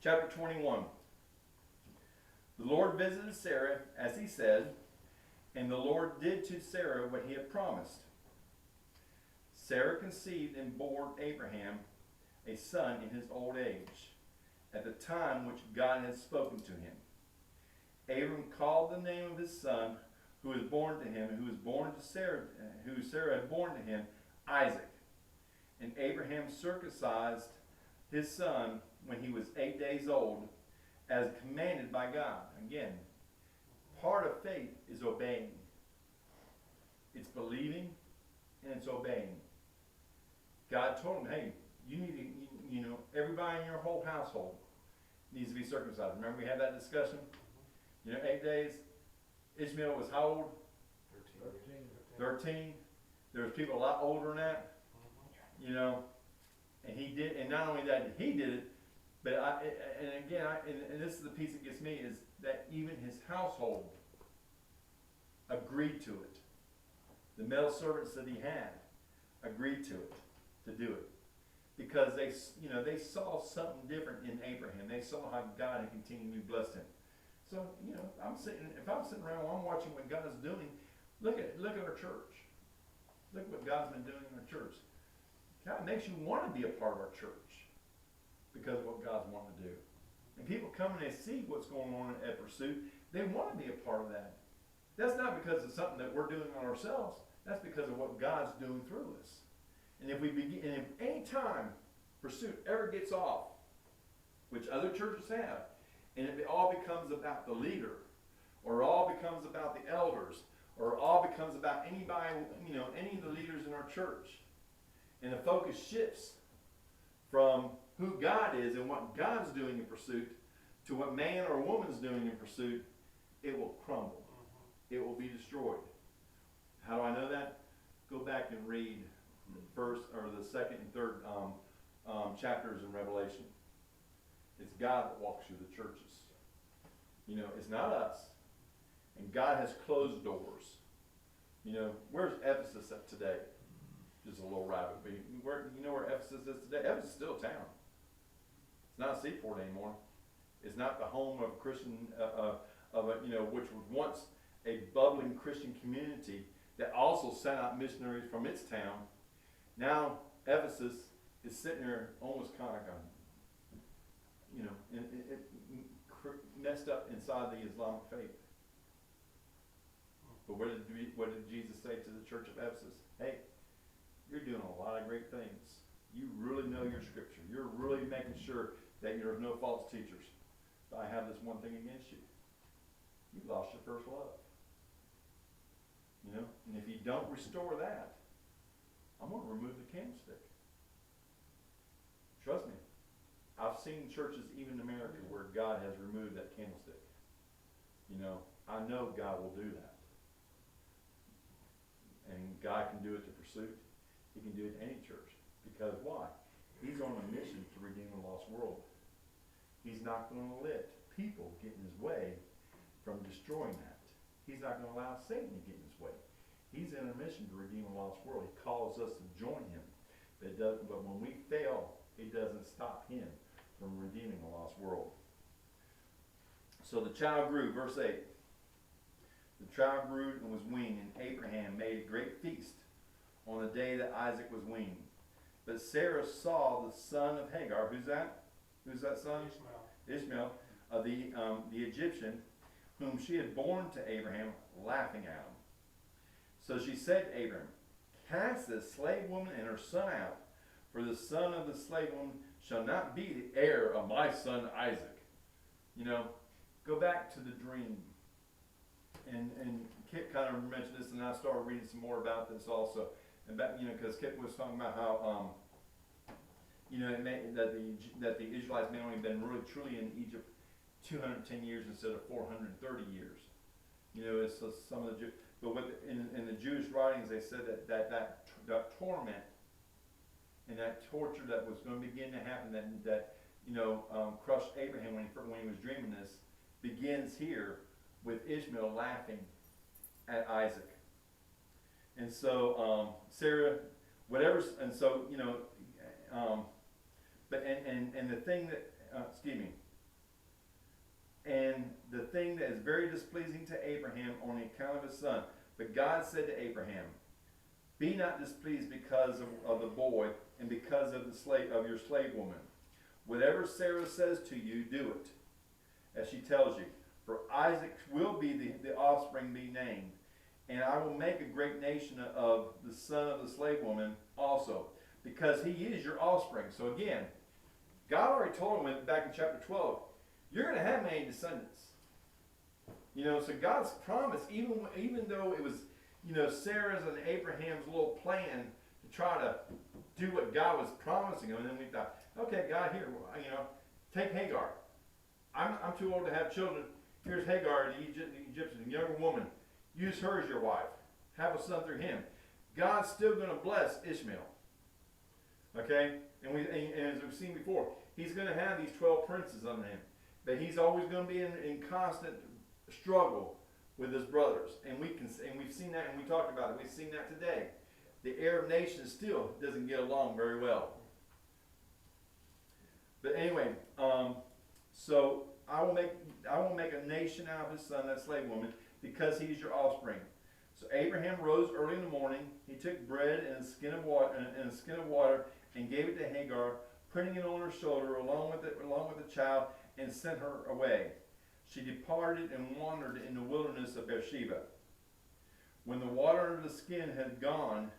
Chapter 21. The Lord visited Sarah as he said, and the Lord did to Sarah what he had promised. Sarah conceived and bore Abraham a son in his old age, at the time which God had spoken to him. Abram called the name of his son, who was born to him, and who Sarah had born to him, Isaac. And Abraham circumcised his son when he was 8 days old, as commanded by God. Again, part of faith is obeying. It's believing and it's obeying. God told him, hey, you need to, everybody in your whole household needs to be circumcised. Remember we had that discussion? 8 days. Ishmael was how old? 13. There was people a lot older than that. And he did, and not only that, he did it, but and this is the piece that gets me, is that even his household agreed to it. The male servants that he had agreed to it, to do it. Because they saw something different in Abraham. They saw how God had continually blessed him. So, if I'm sitting around while I'm watching what God is doing, look at our church. Look at what God's been doing in our church. God makes you want to be a part of our church because of what God's wanting to do. And people come and they see what's going on at Pursuit, they want to be a part of that. That's not because of something that we're doing on ourselves. That's because of what God's doing through us. And if any time Pursuit ever gets off, which other churches have, and if it all becomes about the leader, or it all becomes about the elders, or it all becomes about anybody, any of the leaders in our church, and the focus shifts from who God is and what God's doing in Pursuit to what man or woman is doing in Pursuit, it will crumble. It will be destroyed. How do I know that? Go back and read the first or the second and third chapters in Revelation. It's God that walks through the churches. It's not us. And God has closed doors. Where's Ephesus at today? Just a little rabbit. But where Ephesus is today? Ephesus is still a town. It's not a seaport anymore. It's not the home of Christian, which was once a bubbling Christian community that also sent out missionaries from its town. Now Ephesus is sitting there almost kind of like messed up inside the Islamic faith. But what did Jesus say to the church of Ephesus? Hey, you're doing a lot of great things. You really know your scripture. You're really making sure that there's no false teachers. But I have this one thing against you. You lost your first love. And if you don't restore that, I'm going to remove the candlestick. Trust me. I've seen churches, even in America, where God has removed that candlestick. I know God will do that. And God can do it to Pursuit. He can do it to any church. Because why? He's on a mission to redeem the lost world. He's not going to let people get in his way from destroying that. He's not going to allow Satan to get in his way. He's in a mission to redeem the lost world. He calls us to join him. But when we fail, it doesn't stop him from redeeming the lost world. So the child grew, verse 8. The child grew and was weaned, and Abraham made a great feast on the day that Isaac was weaned. But Sarah saw the son of Hagar. Who's that? Who's that son? Ishmael, of the Egyptian, whom she had borne to Abraham, laughing at him. So she said to Abraham, cast the slave woman and her son out, for the son of the slave woman shall not be the heir of my son Isaac. Go back to the dream. And Kit kind of mentioned this, and I started reading some more about this also. And back, because Kit was talking about how, that the Israelites may only been really truly in Egypt 210 years instead of 430 years. It's some of the but in the Jewish writings they said that torment and that torture that was going to begin to happen that crushed Abraham when he was dreaming this begins here with Ishmael laughing at Isaac. And so Sarah, but the thing that, and the thing that is very displeasing to Abraham on the account of his son. But God said to Abraham, be not displeased because of the boy and because of your slave woman. Whatever Sarah says to you, do it, as she tells you. For Isaac will be the offspring be named, and I will make a great nation of the son of the slave woman also, because he is your offspring. So again, God already told him back in chapter 12, you're going to have many descendants. You know, so God's promise, even though it was, you know, Sarah's and Abraham's little plan to try to do what God was promising them, and then we thought, okay, God, here, you know, take Hagar. I'm too old to have children. Here's Hagar, the Egyptian, a younger woman. Use her as your wife. Have a son through him. God's still going to bless Ishmael. Okay? And as we've seen before, he's going to have these 12 princes under him. But he's always going to be in constant struggle with his brothers. And we've seen that, and we talked about it. We've seen that today. The Arab nation still doesn't get along very well. But anyway, so I will make a nation out of his son, that slave woman, because he is your offspring. So Abraham rose early in the morning. He took bread and a skin of water and gave it to Hagar, putting it on her shoulder along with the child, and sent her away. She departed and wandered in the wilderness of Beersheba. When the water of the skin had gone,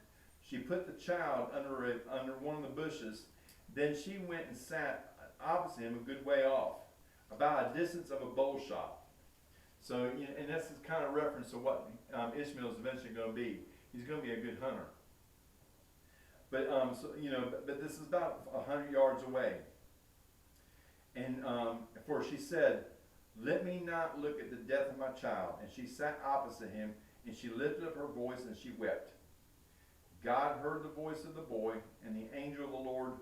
she put the child under one of the bushes. Then she went and sat opposite him a good way off, about a distance of a bow shot. So, and that's kind of reference to what Ishmael is eventually going to be. He's going to be a good hunter. But but this is about 100 yards away. And for she said, let me not look at the death of my child. And she sat opposite him, and she lifted up her voice, and she wept. God heard the voice of the boy, and the angel of the Lord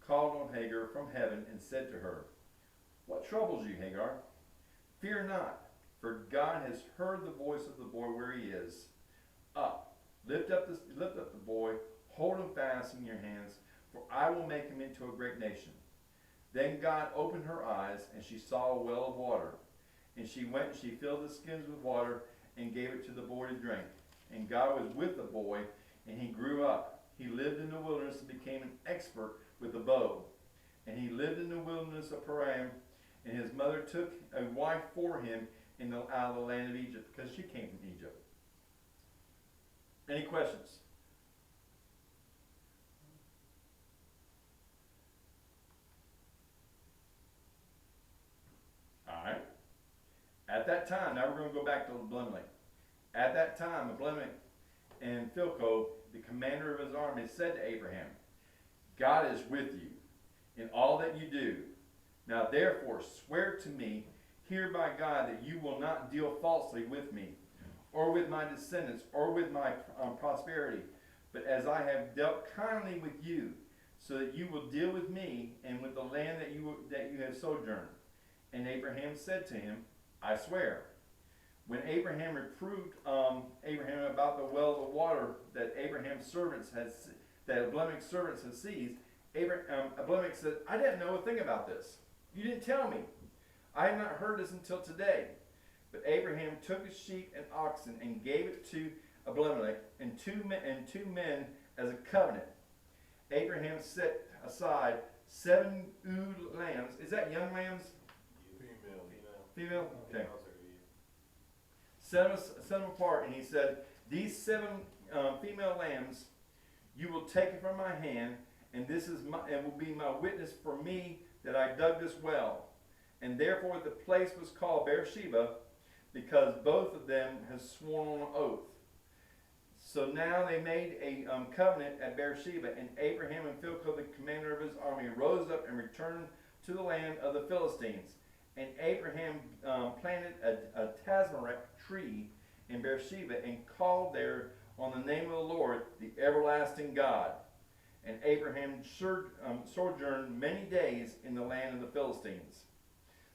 called on Hagar from heaven and said to her, what troubles you, Hagar? Fear not, for God has heard the voice of the boy where he is. Up, lift up the boy, hold him fast in your hands, for I will make him into a great nation. Then God opened her eyes, and she saw a well of water. And she went and she filled the skins with water and gave it to the boy to drink. And God was with the boy, and he grew up. He lived in the wilderness and became an expert with the bow. And he lived in the wilderness of Paran, and his mother took a wife for him out of the land of Egypt, because she came from Egypt. Any questions? Alright. At that time, now we're going to go back to Abimelech. At that time, Abimelech and Phicol, the commander of his army, said to Abraham, God is with you in all that you do. Now therefore swear to me here by God that you will not deal falsely with me, or with my descendants, or with my prosperity, but as I have dealt kindly with you, so that you will deal with me and with the land that you have sojourned. And Abraham said to him, I swear. When Abraham reproved Abraham about the well of water that Abimelech's servants had seized, Abimelech said, I didn't know a thing about this. You didn't tell me. I had not heard this until today. But Abraham took his sheep and oxen and gave it to Abimelech and two men as a covenant. Abraham set aside 7 ewe lambs. Is that young lambs? Female? Okay. Set them apart, and he said, these 7 female lambs you will take from my hand, and will be my witness for me that I dug this well. And therefore the place was called Beersheba, because both of them had sworn on an oath. So now they made a covenant at Beersheba, and Abraham and Phicol, the commander of his army, rose up and returned to the land of the Philistines. And Abraham planted a tamarisk tree in Beersheba and called there on the name of the Lord, the everlasting God. And Abraham sojourned many days in the land of the Philistines.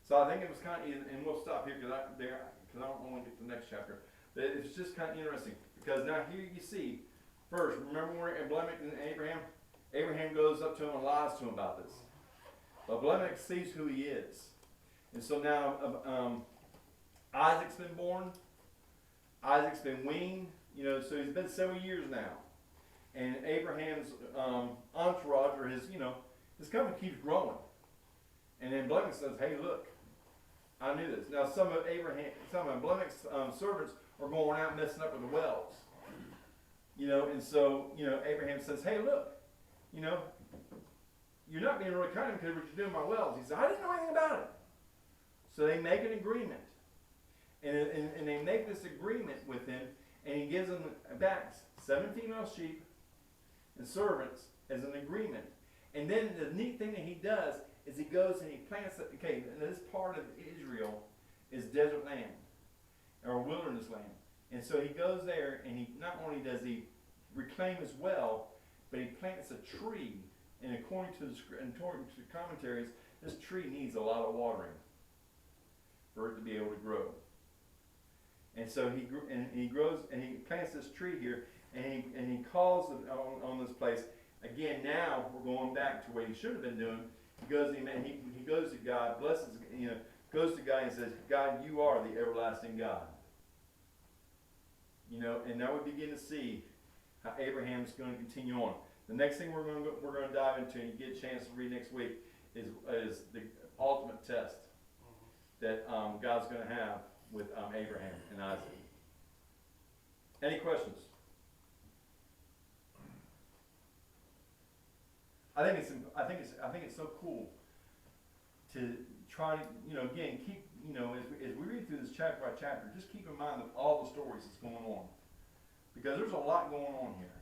So I think it was kind of, and we'll stop here because I don't want to get to the next chapter. But it's just kind of interesting, because now here you see, first, remember where Abimelech and Abraham goes up to him and lies to him about this. Abimelech sees who he is. And so now Isaac's been born. Isaac's been weaned. You know, so he's been several years now. And Abraham's entourage, or his company keeps growing. And then Abimelech says, hey, look, I knew this. Now some of Abimelech's servants are going out messing up with the wells. You know, and so, Abraham says, hey, look, you're not being really kind because what you're doing my wells. He said, I didn't know anything about it. So they make an agreement. And they make this agreement with him, and he gives them back 7 female sheep and servants as an agreement. And then the neat thing that he does is he goes and he plants, and this part of Israel is desert land, or wilderness land. And so he goes there, and he not only does he reclaim his well, but he plants a tree. And according to the commentaries, this tree needs a lot of watering for it to be able to grow. And so he grows, and he plants this tree here, and he calls on this place. Again, now we're going back to what he should have been doing. He goes to God, blesses, goes to God and says, God, you are the everlasting God. And now we begin to see how Abraham is going to continue on. The next thing we're going to dive into, and you get a chance to read next week, is the ultimate test that God's going to have with Abraham and Isaac. Any questions? I think it's so cool to try to again keep as we read through this chapter by chapter, just keep in mind of all the stories that's going on, because there's a lot going on here.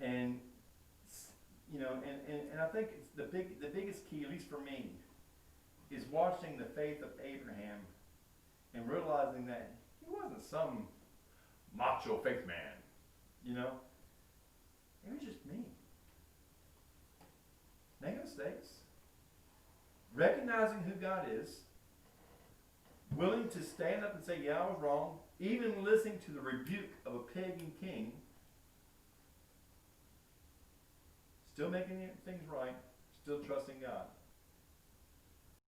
And and I think it's the biggest key, at least for me, is watching the faith of Abraham and realizing that he wasn't some macho faith man. It was just me. Making mistakes, recognizing who God is, willing to stand up and say, yeah, I was wrong, even listening to the rebuke of a pagan king, still making things right, still trusting God.